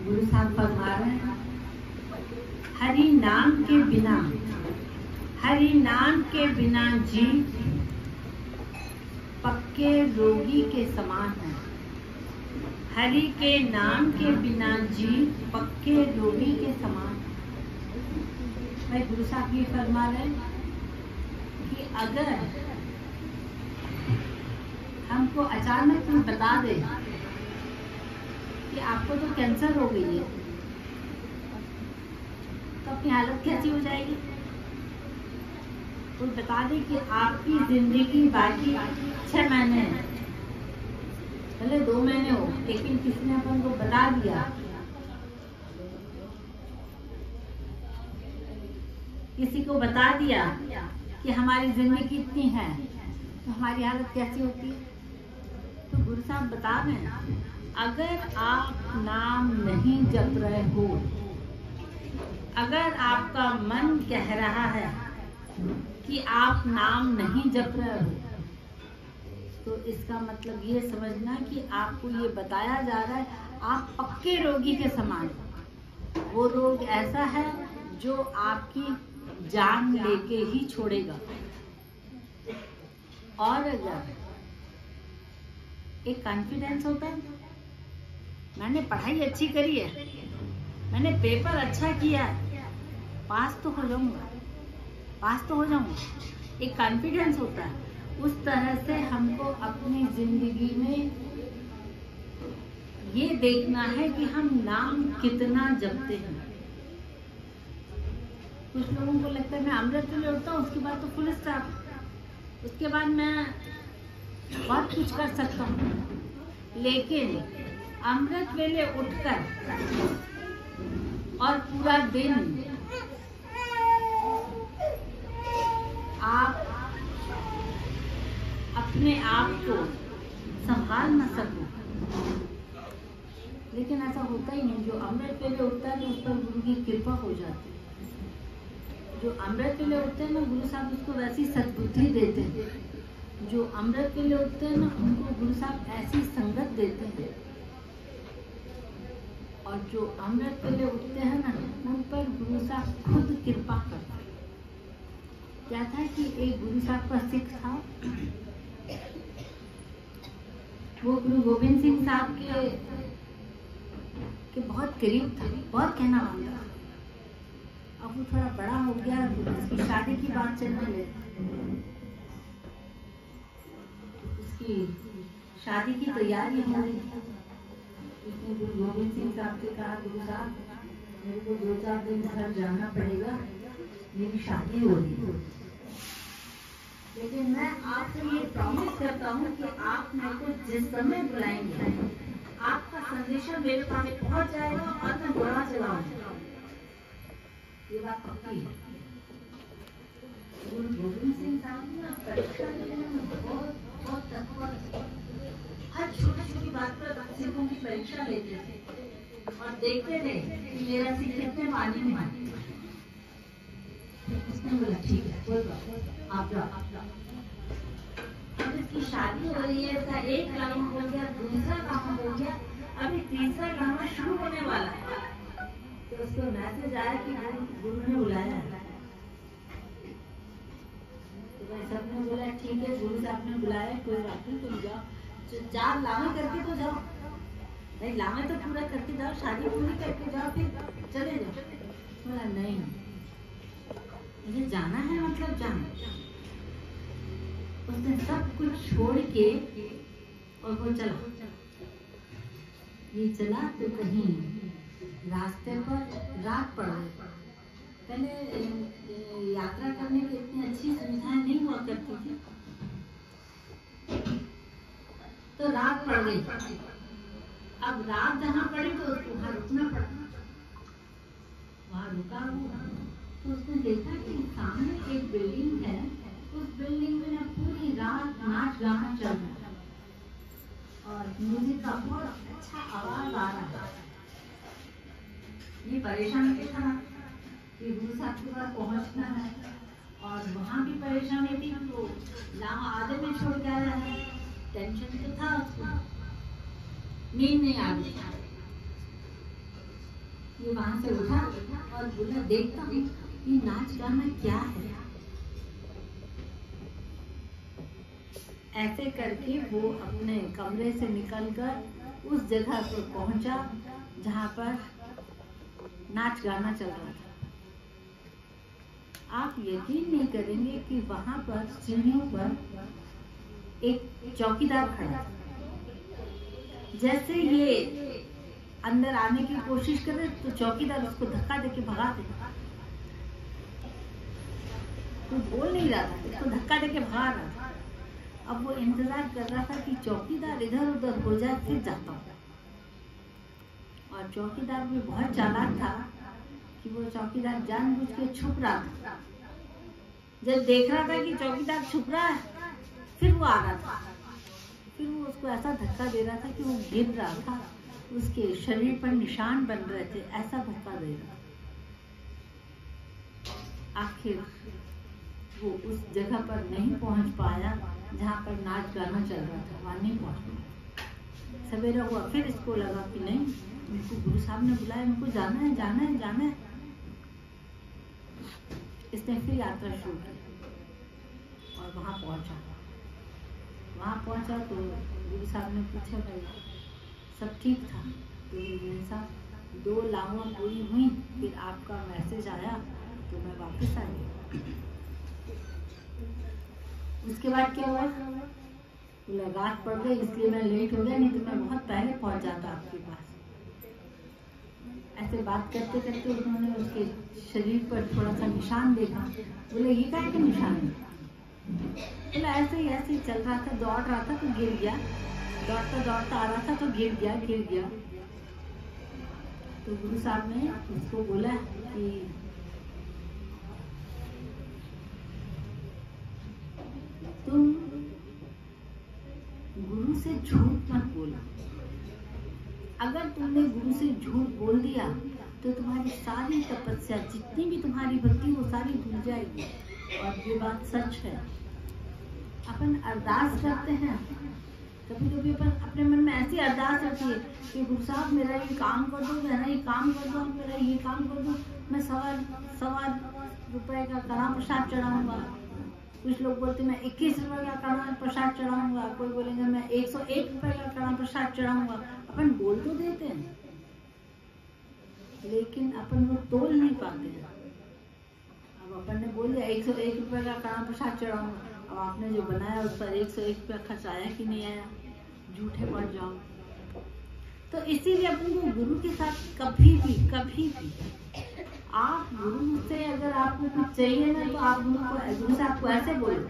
गुरु साहब फरमा रहे हैं, हरि नाम के बिना, हरि नाम के बिना जी पक्के रोगी के समान है। हरि के नाम के बिना जी पक्के रोगी के समान है। भाई गुरु साहब ये फरमा रहे हैं कि अगर हमको अचानक कोई बता दे कि आपको तो कैंसर हो गई है, तो अपनी हालत कैसी हो जाएगी। कोई बता दे कि आपकी जिंदगी बाकी 6 महीने है, भले 2 महीने हो, लेकिन किसी ने अपन को बता दिया, किसी को बता दिया कि हमारी जिंदगी इतनी है, तो हमारी हालत कैसी होती है। तो गुरु साहब बता रहे हैं, अगर आप नाम नहीं जप रहे हो, अगर आपका मन कह रहा है कि आप नाम नहीं जप रहे हो, तो इसका मतलब ये समझना कि आपको ये बताया जा रहा है आप पक्के रोगी के समान। वो रोग ऐसा है जो आपकी जान लेके ही छोड़ेगा। और अगर एक कॉन्फिडेंस होता है, मैंने पढ़ाई अच्छी करी है, मैंने पेपर अच्छा किया है, पास तो हो जाऊंगा, पास तो हो जाऊंगा, एक कॉन्फिडेंस होता है। उस तरह से हमको अपनी जिंदगी में ये देखना है कि हम नाम कितना जपते हैं। कुछ लोगों को लगता है मैं अमृत वेले उठता हूँ, उसके बाद तो फुल स्टॉप, उसके बाद मैं बहुत कुछ कर सकता हूँ। लेकिन अमृत वेले उठकर और पूरा दिन आप अपने आप को संभाल न सको, लेकिन ऐसा होता ही नहीं। जो अमृत वेले उठता है तो उस पर गुरु की कृपा हो जाती है। जो अमृत वेले उठते हैं ना, गुरु साहब उसको वैसी सद्बुद्धि देते हैं। जो अमृत वेले उठते हैं ना, उनको गुरु साहब ऐसी संगत देते हैं। और जो अमृत वेले उठते हैं ना, उन पर गुरु साहब खुद कृपा करते हैं। क्या था कि एक गुरु साहब का सिख था, वो गुरु गोविंद सिंह साहब के बहुत करीब था, बहुत कहना मानता था। अब वो थोड़ा बड़ा हो गया, उसकी शादी की बात चलने लगी, उसकी शादी की तैयारी हो रही थी। उसने गुरु गोविंद सिंह साहब से कहा, गुरु साहब मेरे को 2-4 दिन घर जाना पड़ेगा, मेरी शादी हो रही है, लेकिन मैं आपसे ये प्रॉमिस करता हूँ कि आप मेरे को जिस समय बुलाएंगे, आपका संदेशा मेरे पास पहुँच जाएगा और मैं घोड़ा चलाऊंगा। ये बात पक्की है। गुरु गोविंद सिंह साहब ने परीक्षा देने में बहुत तत्पर, हर छोटी बात पर सिखों की परीक्षा लेते थे और देखते थे कि मेरा सिख कितने पानी में है। उसने बोला ठीक है, कोई बात नहीं, आप जाओ। अब इसकी शादी हो रही है, इसका एक गाँव हो गया, दूसरा गाँव हो गया, अभी तीसरा गाँव शुरू होने वाला है। तो उसको मैसेज आया कि गुरु ने बुलाया है। तो भाई सबने बोला ठीक है, गुरु साहब ने बुलाया, कोई बात नहीं, तुम जाओ, 4 लावे करके तो जाओ, नहीं लावे तो पूरा करके जाओ, शादी पूरी करके जाओ, फिर चले जाओ। बोला नहीं, मुझे जाना है, मतलब जाना। उसने सब कुछ छोड़ के और वो चला। ये चला तो कहीं रास्ते पर रात पड़ गई। पहले यात्रा करने की इतनी अच्छी सुविधाएं नहीं हुआ करती थी, तो रात पड़ गई। अब रात जहाँ पड़ी तो उसको वहां रुकना पड़ा। वहां रुका हुआ तो उसने देखा कि सामने एक बिल्डिंग है, उस बिल्डिंग में ना पूरी रात नाच गाना चल रहा है और म्यूजिक का बहुत अच्छा आवाज आ रहा है। ये परेशान भी था कि गुरु साहब के पास पहुंचना है और वहां भी परेशानी थी, तो लामा आधे में छोड़ के आया है। टेंशन तो था उसको, नींद नहीं आ रही। ये वहां से उठा और बोला देखता हूँ ये नाच गाना क्या है। ऐसे करके वो अपने कमरे से निकलकर उस जगह पर पहुंचा जहां पर नाच गाना चल रहा था। आप यकीन नहीं करेंगे कि वहां पर सीढ़ियों पर एक चौकीदार खड़ा था। जैसे ये अंदर आने की कोशिश करे तो चौकीदार उसको धक्का देके भगा दे। तो बोल नहीं रहा था, उसको धक्का देके भगा रहा था। अब वो इंतजार कर रहा था कि चौकीदार इधर उधर हो जाए फिर जाता हूँ। और चौकीदार भी बहुत चालाक था कि वो चौकीदार जानबूझ के छुप रहा था। जब देख रहा था कि चौकीदार छुप रहा है फिर वो आ रहा था। फिर वो उसको ऐसा धक्का दे रहा था कि वो गिर रहा था, उसके शरीर पर निशान बन रहे थे, ऐसा धक्का दे रहा था। आखिर वो उस जगह पर नहीं पहुंच पाया जहाँ पर नाच गाना चल रहा था, वहां नहीं पहुंच पाया। सवेरा हुआ फिर इसको लगा कि नहीं, उनको गुरु साहब ने बुलाया, उनको जाना है जाना है जाना है। इसने फिर यात्रा शुरू की और वहां पहुंचा। वहां पहुंचा तो गुरु साहब ने पूछा भाई सब ठीक था? तो गुरु साहब 2 लावा पूरी हुई, फिर आपका मैसेज आया तो मैं वापस आ गई। उसके बाद क्या हुआ? बोला रात पड़ गई इसलिए मैं लेट हो गया, नहीं तो मैं बहुत पहले पहुंच जाता आपके पास। ऐसे बात करते करते उन्होंने उसके शरीर पर थोड़ा सा निशान देखा। बोले ये क्या है निशान? बोला ऐसे ही चल रहा था, दौड़ रहा था तो गिर गया, दौड़ता दौड़ता आ रहा था तो गिर गया। तो गुरु साहब ने उसको बोला कि तुम गुरु से झूठ मत बोलो। अगर तुमने गुरु से झूठ बोल दिया तो तुम्हारी सारी तपस्या, जितनी भी तुम्हारी भक्ति वो सारी भूल जाएगी। और ये बात सच है। अपन अरदास करते हैं, कभी कभी अपन अपने मन में ऐसी अरदास रहती है कि गुरु साहब मेरा ये काम कर दो, मेरा ये काम कर दो, मेरा ये काम कर दो, मैं 1.25 रुपए का कड़ा प्रसाद चढ़ाऊंगा। कुछ लोग बोलते मैं 21 रुपए का कड़ा प्रसाद चढ़ाऊंगा, कोई बोलेंगे मैं 101 रुपए का कड़ा प्रसाद चढ़ाऊंगा। अपन बोल तो देते हैं लेकिन अपन वो तोल नहीं पाते हैं। अब अपन ने बोल दिया 101 रुपए का कड़ा प्रसाद चढ़ाऊंगा, अब आपने जो बनाया उस पर 101 रुपया खर्च आया कि नहीं आया, झूठे पड़ जाओ। तो इसीलिए अपन को गुरु के साथ कभी भी आप गुरु से अगर आपको कुछ चाहिए ना तो आप गुरु साहब को ऐसे बोलो,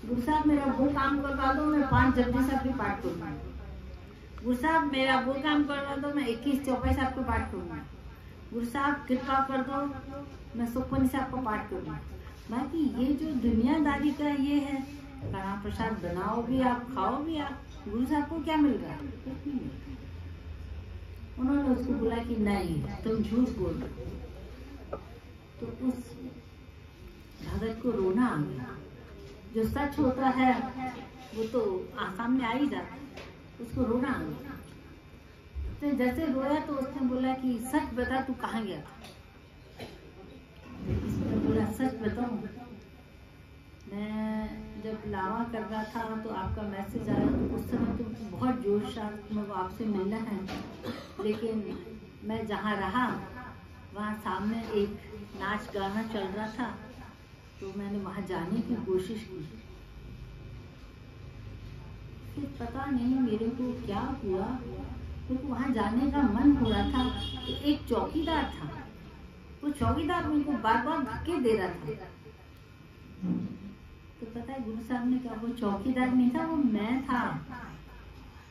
गुरु साहब मेरा वो काम करवा दो, मैं 5 जपजी साहब के पाठ करूंगा। गुरु साहब मेरा वो काम करवा दो, मैं 21 चौपाई साहब को पाठ करूंगा। गुरु साहब कृपा कर दो, मैं सुखमनी साहब को पाठ करूंगा। बाकी ये जो दुनियादारी का ये है, कड़ा प्रसाद बनाओ भी आप, खाओ भी आप, गुरु साहब को क्या मिल रहा है? कुछ नहीं। उन्होंने उसको बोला कि नहीं तुम झूठ बोल रहे हो। तो उस भगत को रोना आ गया। जो सच होता है वो तो सामने आ ही जाता है, उसको रोना आ गया। तो जैसे रोया तो उसने बोला कि सच बता तू कहाँ गया था? उसने बोला सच बताऊं, मैं जब लावा कर रहा था तो आपका मैसेज आया, तो उस समय तो बहुत जोर शोर में आपसे मिलना है, लेकिन मैं जहाँ रहा वहाँ सामने एक नाच गाना चल रहा था तो मैंने वहाँ जाने की कोशिश की। फिर पता नहीं मेरे को क्या हुआ, मेरे को वहाँ जाने का मन हो रहा था। तो एक चौकीदार था, वो चौकीदार मेरे को बार बार धक्के दे रहा था। तो पता है गुरु साहब ने कहा वो चौकीदार नहीं था, वो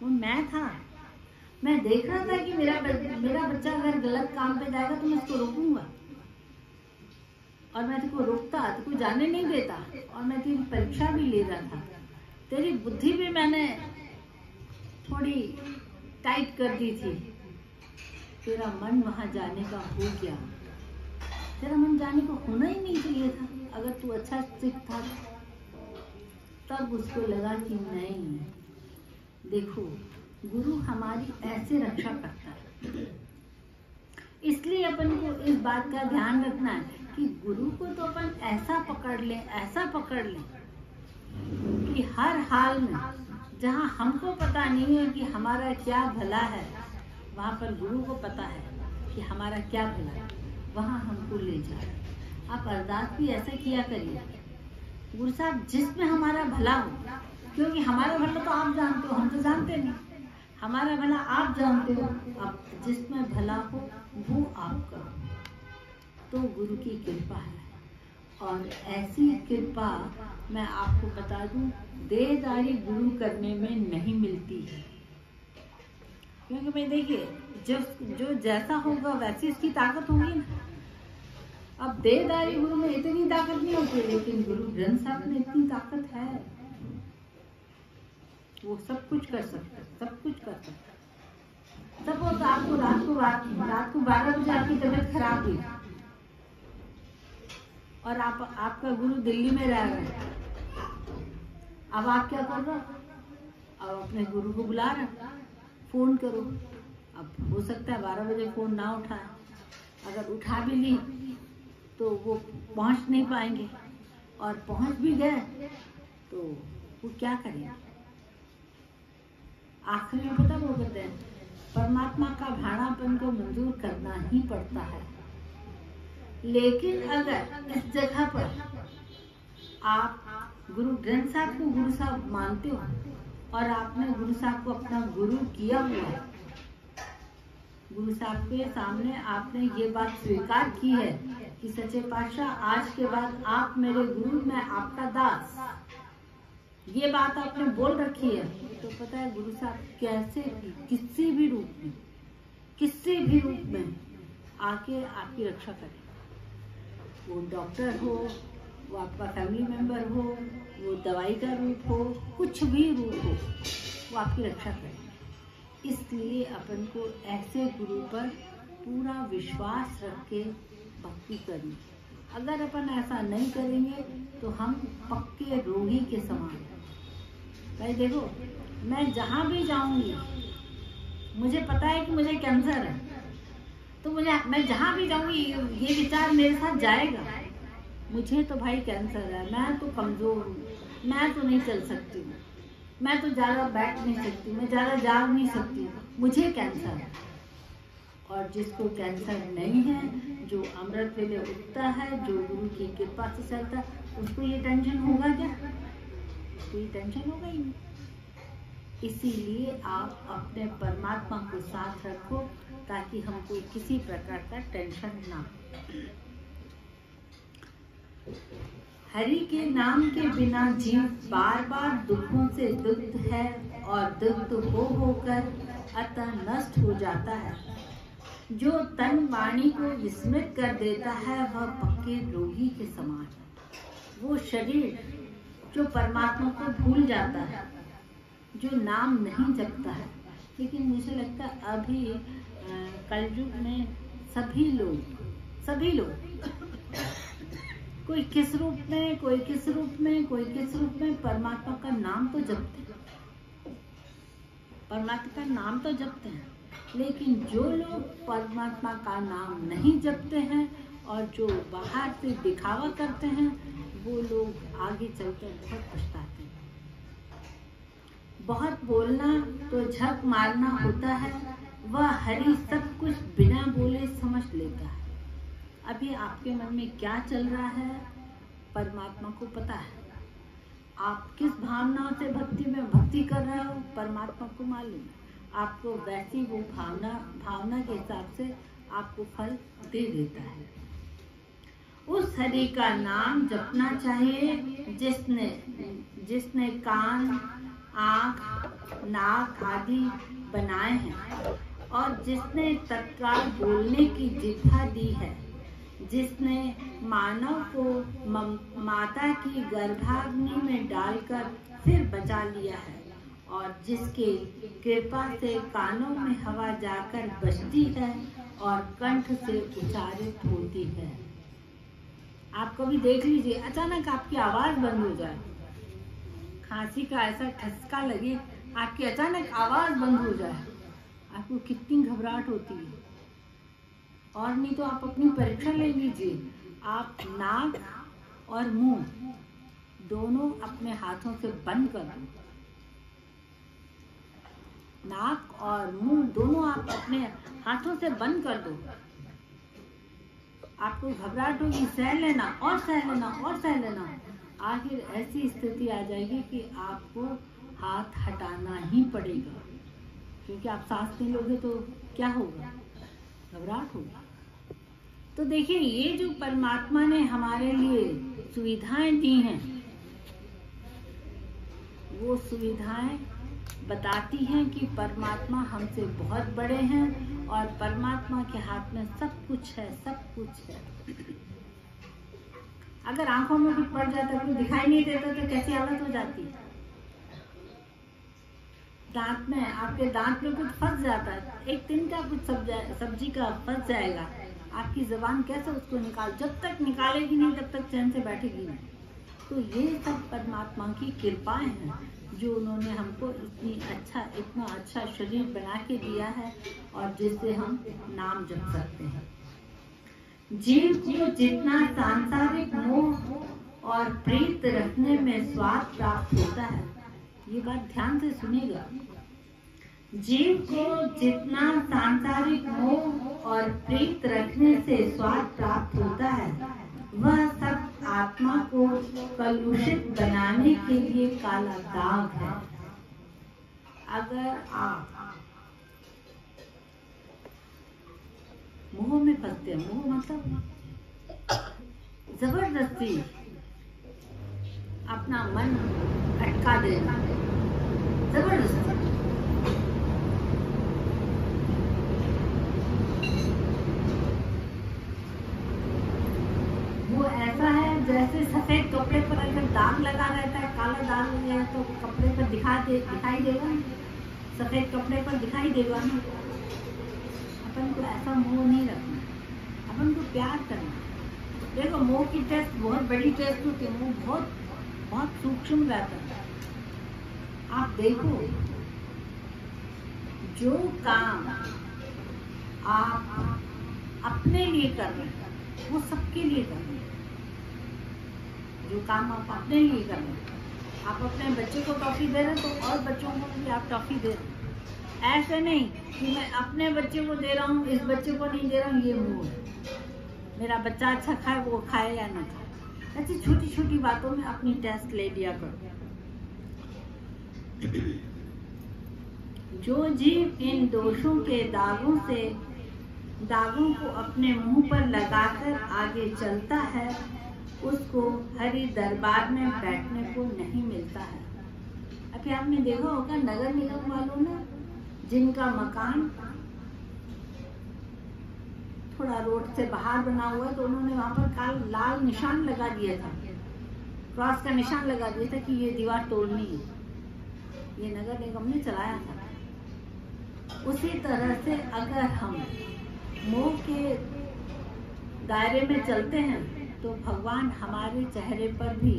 मैं था। मैं देख रहा था कि मेरा बच्चा अगर गलत काम पे जाएगा तो मैं उसको रोकूंगा, और मैं तेको रोकता, तेको जाने नहीं देता, और मैं तेरी परीक्षा भी ले रहा था। तेरी बुद्धि भी मैंने थोड़ी टाइट कर दी थी। तेरा मन वहां जाने का हो गया। तेरा मन जाने को होना ही नहीं चाहिए था। अगर तू अच्छा सिख था तब उसको लगा कि नहीं, देखो गुरु हमारी ऐसे रक्षा करता है। इसलिए अपन को इस बात का ध्यान रखना है कि गुरु को तो अपन ऐसा पकड़ लें कि हर हाल में जहाँ हमको पता नहीं है कि हमारा क्या भला है, वहाँ पर गुरु को पता है कि हमारा क्या भला है, वहाँ हमको ले जाए। आप अरदास भी ऐसा किया करिए, गुरु साहब जिसमें हमारा भला हो, क्योंकि हमारा भला तो आप जानते हो, हम तो जानते नहीं। हमारा भला आप जानते हो, अब जिसमें भला हो वो आपका हो, तो गुरु की कृपा है। और ऐसी कृपा मैं आपको बता दूं, देहदारी गुरु करने में नहीं मिलती है। क्योंकि मैं देखिए, जो जैसा होगा वैसी उसकी ताकत होगी ना। अब देहदारी गुरु में इतनी ताकत नहीं होती, लेकिन गुरु ग्रंथ साहब में इतनी ताकत है, वो सब कुछ कर सकता है, सब कुछ कर सकता है। सपोज आपको रात को 12 बजे आपकी तबीयत खराब हुई और आपका गुरु दिल्ली में रह रहे हैं, अब आप क्या कर रहे हो? अब अपने गुरु को बुला रहे, फोन करो। अब हो सकता है 12 बजे फोन ना उठाए, अगर उठा भी ली तो वो पहुंच नहीं पाएंगे, और पहुंच भी गए तो वो क्या करेंगे? आखिर में पता वो कहते हैं, परमात्मा का भाणापन को मंजूर करना ही पड़ता है। लेकिन अगर इस जगह पर आप गुरु ग्रंथ साहब को गुरु साहब मानते हो और आपने गुरु साहब को अपना गुरु किया हुआ है, गुरु साहब के सामने आपने ये बात स्वीकार की है कि सच्चे पातशाह आज के बाद आप मेरे गुरु, मैं आपका दास, ये बात आपने बोल रखी है, तो पता है गुरु साहब कैसे भी किसी भी रूप में आके आपकी रक्षा करें। वो डॉक्टर हो, वो आपका फैमिली मेंबर हो, वो दवाई का रूप हो, कुछ भी रूप हो, वो आपकी रक्षा करें। इसलिए अपन को ऐसे गुरु पर पूरा विश्वास रख के भक्ति करनी। अगर अपन ऐसा नहीं करेंगे तो हम पक्के रोगी के समान हैं। भाई देखो, मैं जहाँ भी जाऊंगी, मुझे पता है कि मुझे कैंसर है, तो मैं जहाँ भी जाऊंगी ये विचार मेरे साथ जाएगा, मुझे तो भाई कैंसर है, मैं तो कमजोर हूँ, मैं तो नहीं चल सकती हूँ, मैं तो ज्यादा बैठ नहीं सकती, मैं ज्यादा जाग नहीं सकती, मुझे कैंसर है। और जिसको कैंसर नहीं है, जो अमृत वेले उठता है, जो गुरु की कृपा से चलता है, उसको ये टेंशन होगा क्या? कोई टेंशन होगा ही नहीं। इसीलिए आप अपने परमात्मा को साथ रखो, ताकि हमको किसी प्रकार का टेंशन ना हो। हरि के नाम के बिना जीव बार बार दुखों से दुग्ध है, और दुग्ध होकर अतः नष्ट हो जाता है। जो तन वाणी को विस्मृत कर देता है, वह पक्के रोगी के समान है। वो शरीर जो परमात्मा को भूल जाता है, जो नाम नहीं जपता है। लेकिन मुझे लगता है अभी कलयुग में सभी लोग कोई किस रूप में, कोई किस रूप में परमात्मा का नाम तो जपते हैं, परमात्मा का नाम तो जपते हैं। लेकिन जो लोग परमात्मा का नाम नहीं जपते हैं और जो बाहर से दिखावा करते हैं, वो लोग आगे चलकर बहुत पछताते हैं। बहुत बोलना तो झक मारना होता है, वह हरि सब कुछ बिना बोले समझ लेता है। अभी आपके मन में क्या चल रहा है, परमात्मा को पता है। आप किस भावनाओं से भक्ति कर रहे हो, परमात्मा को मालूम है। आपको वैसी वो भावना के हिसाब से आपको फल दे देता है। उस हरि का नाम जपना चाहिए जिसने कान, आँख, नाक आदि बनाए हैं, और जिसने तत्काल बोलने की जिह्वा दी है, जिसने मानव को माता की गर्भाग्नि में डालकर फिर बचा लिया है, और जिसके कृपा से कानों में हवा जाकर बजती है और कंठ से उच्चारित होती है। आप कभी देख लीजिए, अचानक आपकी आवाज बंद हो जाए, खांसी का ऐसा ठसका लगे, आपकी अचानक आवाज बंद हो जाए, आपको कितनी घबराहट होती है। और नहीं तो आप अपनी परीक्षा ले लीजिए। आप नाक और मुंह दोनों अपने हाथों से बंद कर दो। नाक और मुंह दोनों आप अपने हाथों से बंद कर दो। आपको घबराहट होगी, सह लेना और सह लेना और सह लेना। आखिर ऐसी स्थिति आ जाएगी कि आपको हाथ हटाना ही पड़ेगा, क्योंकि आप सांस नहीं लोगे तो क्या होगा, घबराहट होगी। तो देखिए, ये जो परमात्मा ने हमारे लिए सुविधाएं दी हैं, वो सुविधाएं बताती हैं कि परमात्मा हमसे बहुत बड़े हैं और परमात्मा के हाथ में सब कुछ है, सब कुछ है। अगर आंखों में कुछ पड़ जाता, कुछ दिखाई नहीं देता तो कैसी हालत हो जाती। दांत में, आपके दांत में कुछ फंस जाता है, एक दिन का कुछ सब्जी का फंस जाएगा, आपकी जुबान कैसे उसको जब तक निकालेगी नहीं तब तक चैन से बैठेगी नहीं। तो ये सब परमात्मा की कृपाएं हैं, जो उन्होंने हमको इतना अच्छा शरीर बना के दिया है और जिससे हम नाम जप सकते हैं। जीव को जितना सांसारिक मोह और प्रीत रखने में स्वाद प्राप्त होता है, ये बात ध्यान से सुनिएगा, जीव को जितना सांसारिक मोह और प्रीत रखने से स्वाद प्राप्त होता है, वह सब आत्मा को कलुषित बनाने के लिए काला दाग है। अगर आप मोह में फंसते हैं, मोह मतलब जबरदस्ती अपना मन अटका देना, जबरदस्ती, वो ऐसा है जैसे सफेद कपड़े पर अगर दाग लगा रहता है, काला दाग लग जाए तो कपड़े पर दिखाई देगा, सफेद कपड़े पर दिखाई देगा ना। अपन को ऐसा मोह नहीं रखना, अपन को प्यार करना। देखो, मोह की टेस्ट बहुत बड़ी टेस्ट होती है, मोह बहुत बहुत सूक्ष्म रहता है। आप देखो, जो काम आप अपने लिए कर रहे हैं वो सबके लिए कर रहे हैं। जो काम आप अपने लिए कर रहे हैं, आप अपने बच्चे को टॉफी दे रहे हैं तो और बच्चों को भी आप टॉफी दे रहे हैं। ऐसे नहीं कि मैं अपने बच्चे को दे रहा हूँ, इस बच्चे को नहीं दे रहा हूँ, ये मोह है। मेरा बच्चा अच्छा खाए, वो खाए या ना खाए। ऐसी छोटी छोटी बातों में अपनी टेस्ट ले लिया करो। जो जीव इन दोषों के दागों को अपने मुंह पर लगाकर आगे चलता है, उसको हरि दरबार में बैठने को नहीं मिलता है। अभी आपने देखा होगा, नगर निगम वालों ने जिनका मकान थोड़ा रोड से बाहर बना हुआ है, तो उन्होंने वहां पर लाल निशान लगा दिया था, क्रॉस का निशान लगा दिया था कि ये दीवार तोड़नी है। ये नगर निगम ने चलाया था। उसी तरह से अगर हम मोह के दायरे में चलते हैं तो भगवान हमारे चेहरे पर भी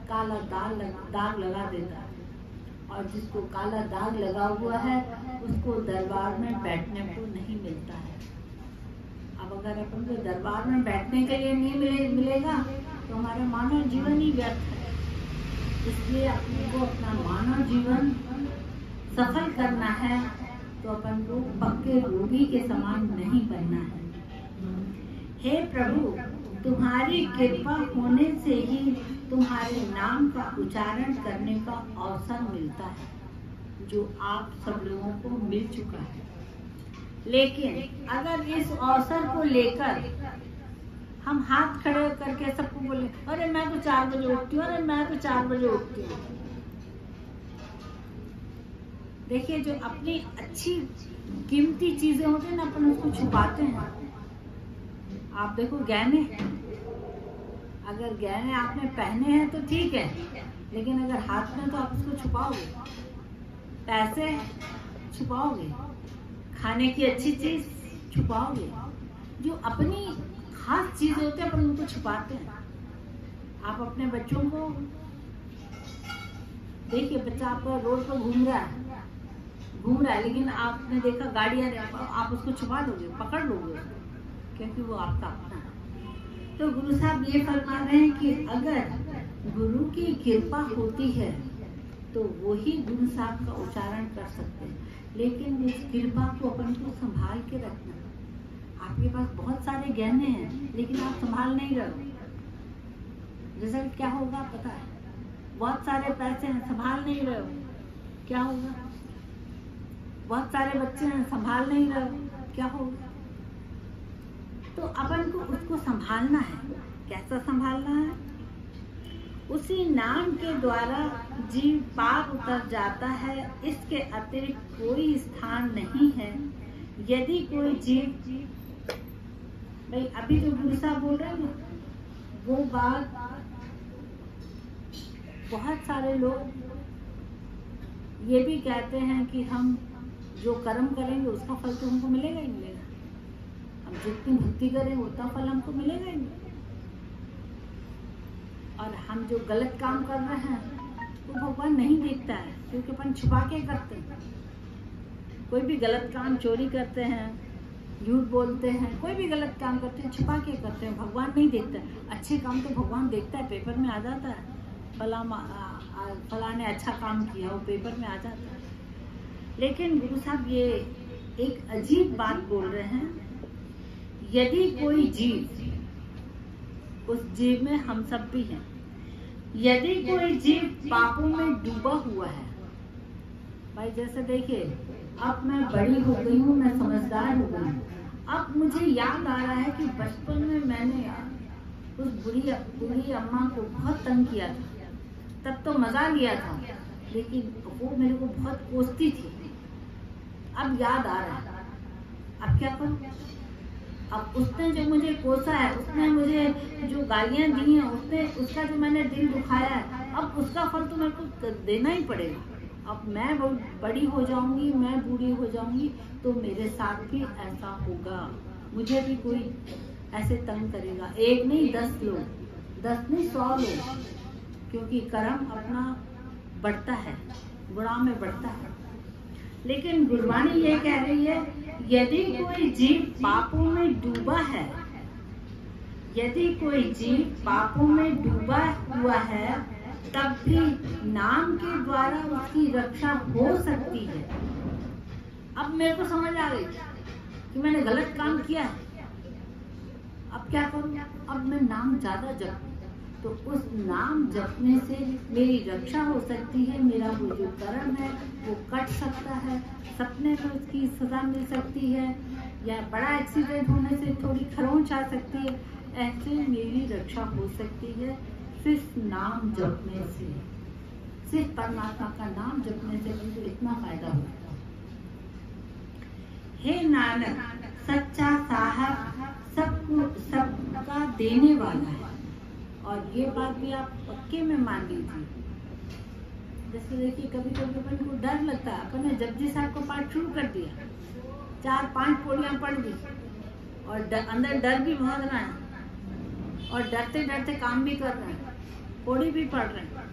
काला दाग लगा देता है, और जिसको काला दाग लगा हुआ है उसको दरबार में बैठने को नहीं मिलता है। अब अगर अपन को दरबार में बैठने के लिए नहीं मिलेगा तो हमारा मानव जीवन ही व्यर्थ है। इसलिए अपने को अपना मानव जीवन सफल करना है तो अपन को पक्के रोगी के समान नहीं बनना है। हे प्रभु, तुम्हारी कृपा होने से ही तुम्हारे नाम का उच्चारण करने का अवसर मिलता है, जो आप सब लोगों को मिल चुका है। लेकिन अगर इस अवसर को लेकर हम हाथ खड़े करके सबको बोले, अरे मैं तो 4 बजे उठती हूँ, अरे मैं तो 4 बजे उठती हूँ। देखिए, जो अपनी अच्छी कीमती चीजें होती है ना, अपन उसको छुपाते हैं। आप देखो, गहने, अगर गहने आपने पहने हैं तो ठीक है, लेकिन अगर हाथ में तो आप उसको छुपाओगे। पैसे छुपाओगे, खाने की अच्छी चीज छुपाओगे। जो अपनी खास चीज होते हैं अपन उनको छुपाते हैं। आप अपने बच्चों को देखिए, बच्चा आपका रोड पर घूम रहा है, लेकिन आपने देखा गाड़ियां, आप उसको छुपा दोगे, पकड़ लोगे उसको, क्योंकि वो आपका अपना है। तो गुरु साहब ये फरमा रहे हैं कि अगर गुरु की कृपा होती है तो वो ही गुरु साहब का उच्चारण कर सकते हैं, लेकिन उस कृपा को अपन को संभाल के रखना। आपके पास बहुत सारे गहने हैं लेकिन आप संभाल नहीं रहे हो, रिजल्ट क्या होगा पता है? बहुत सारे पैसे हैं, संभाल नहीं रहे हो, क्या होगा? बहुत सारे बच्चे हैं, संभाल नहीं रहे हो, क्या होगा? तो अपन को उसको संभालना है। कैसा संभालना है? उसी नाम के द्वारा जीव पार उतर जाता है, इसके अतिरिक्त कोई स्थान नहीं है। यदि कोई जीव, भाई अभी जो गुरु साहब बोल रहे हैं ना, वो बात बहुत सारे लोग ये भी कहते हैं कि हम जो कर्म करेंगे उसका फल तो हमको मिलेगा ही मिलेगा, हम जितनी भक्ति करें उतना फल हमको मिलेगा ही मिलेगा। और हम जो गलत काम कर रहे हैं तो भगवान नहीं देखता है, क्योंकि अपन छुपा के करते हैं। कोई भी गलत काम, चोरी करते हैं, झूठ बोलते हैं, कोई भी गलत काम करते हैं छुपा के करते हैं, भगवान नहीं देखता है। अच्छे काम तो भगवान देखता है, पेपर में आ जाता है, फला ने अच्छा काम किया, वो पेपर में आ जाता है। लेकिन गुरु साहब ये एक अजीब बात बोल रहे हैं, यदि कोई जीव, उस जीव में हम सब भी हैं, यदि कोई जीव पापों में डूबा हुआ है, भाई जैसे देखिए अब मैं बड़ी हो गई हूँ, मैं समझदार हो गई हूँ, अब मुझे याद आ रहा है कि बचपन में मैंने उस बुरी अम्मा को बहुत तंग किया था। तब तो मजा लिया था, लेकिन वो मेरे को बहुत कोसती थी। अब याद आ रहा है, अब क्या करूं? अब उसने जो मुझे कोसा है, उसने मुझे जो गालियां दी हैं, उसने उसका जो मैंने दिल दुखाया है, अब उसका फल तो मेरे को देना ही पड़ेगा। अब मैं बड़ी हो जाऊंगी, मैं बूढ़ी हो जाऊंगी, तो मेरे साथ भी ऐसा होगा, मुझे भी कोई ऐसे तंग करेगा। एक नहीं 10 लोग, 10 नहीं 100 लोग, क्योंकि कर्म अपना बढ़ता है, गुणा में बढ़ता है। लेकिन गुरबाणी ये कह रही है, यदि कोई जीव पापों में डूबा है, यदि कोई जीव पापों में डूबा हुआ है, तब भी नाम के द्वारा उसकी रक्षा हो सकती है। अब मेरे को समझ आ गई कि मैंने गलत काम किया है, अब क्या करूं? अब मैं नाम ज्यादा जपूं, तो उस नाम जपने से मेरी रक्षा हो सकती है, मेरा वो जो कर्म है वो कट सकता है, सपने में उसकी सजा मिल सकती है, या बड़ा एक्सीडेंट होने से थोड़ी खरोंच आ सकती है, ऐसे मेरी रक्षा हो सकती है सिर्फ नाम जपने से। सिर्फ परमात्मा का नाम जपने से मुझे इतना फायदा होता है। हे नानक, सच्चा साहब सबका देने वाला है। और ये बात भी आप पक्के में मान लीजिए। जैसे देखिए कभी कभी अपन को डर लगता है, अपन ने जपजी साहब को पाठ शुरू कर दिया, 4-5 पौड़ियां पढ़ दी, और अंदर डर भी भाग रहा है, और डरते डरते काम भी कर रहे हैं, पौड़ी भी पढ़ रहे हैं,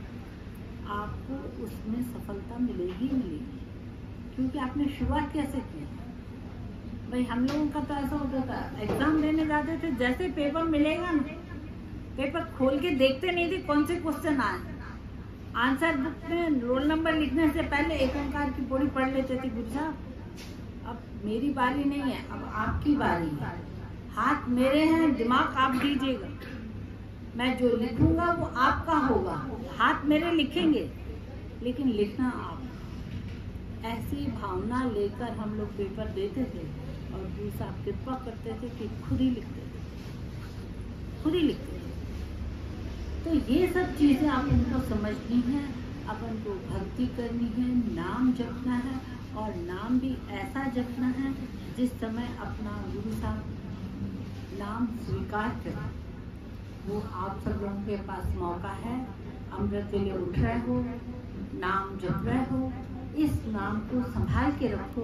आपको उसमें सफलता मिलेगी मिलेगी, क्योंकि आपने शुरुआत कैसे की। भाई हम लोगों का तो ऐसा होता था, एग्जाम देने जाते थे, जैसे पेपर मिलेगा ना, पेपर खोल के देखते नहीं थे कौन से क्वेश्चन आए, आंसर बुक में रोल नंबर लिखने से पहले एक ओंकार की पौड़ी पढ़ लेते थे। गुरु साहब अब मेरी बारी नहीं है, अब आपकी बारी है, हाथ मेरे हैं, दिमाग आप दीजिएगा, मैं जो लिखूंगा वो आपका होगा, हाथ मेरे लिखेंगे लेकिन लिखना आप। ऐसी भावना लेकर हम लोग पेपर देते थे, और गुरु साहब कृपा करते थे कि खुद ही लिखते थे, खुद ही लिखते थे। तो ये सब चीजें अपन को समझनी है, अपन को भक्ति करनी है, नाम जपना है, और नाम भी ऐसा जपना है जिस समय अपना गुरु साहब नाम स्वीकार करें। वो आप सब लोगों के पास मौका है, अमृत के लिए उठ रहे हो, नाम जप रहे हो, इस नाम को संभाल के रखो।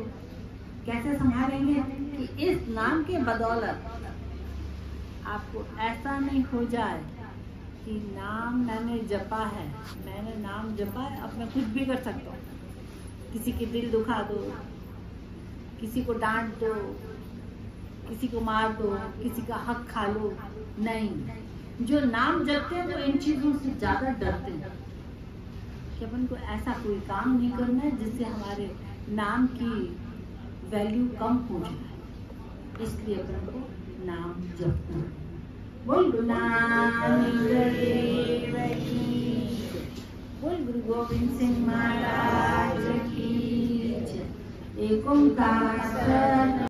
कैसे संभालेंगे? कि इस नाम के बदौलत आपको ऐसा नहीं हो जाए कि नाम मैंने जपा है, मैंने नाम जपा है, अब मैं कुछ भी कर सकता हूँ, किसी की दिल दुखा दो, किसी को डांट दो, किसी को मार दो, किसी का हक खा लो, नहीं। जो नाम जपते हैं वो इन चीजों से ज्यादा डरते हैं कि अपन को ऐसा कोई काम नहीं करना है जिससे हमारे नाम की वैल्यू कम हो जाए, इसलिए अपन को नाम जपना है। बोल गुरु नानक देव की, बोल गुरु गोविंद सिंह महाराज की जय। एक ओंकार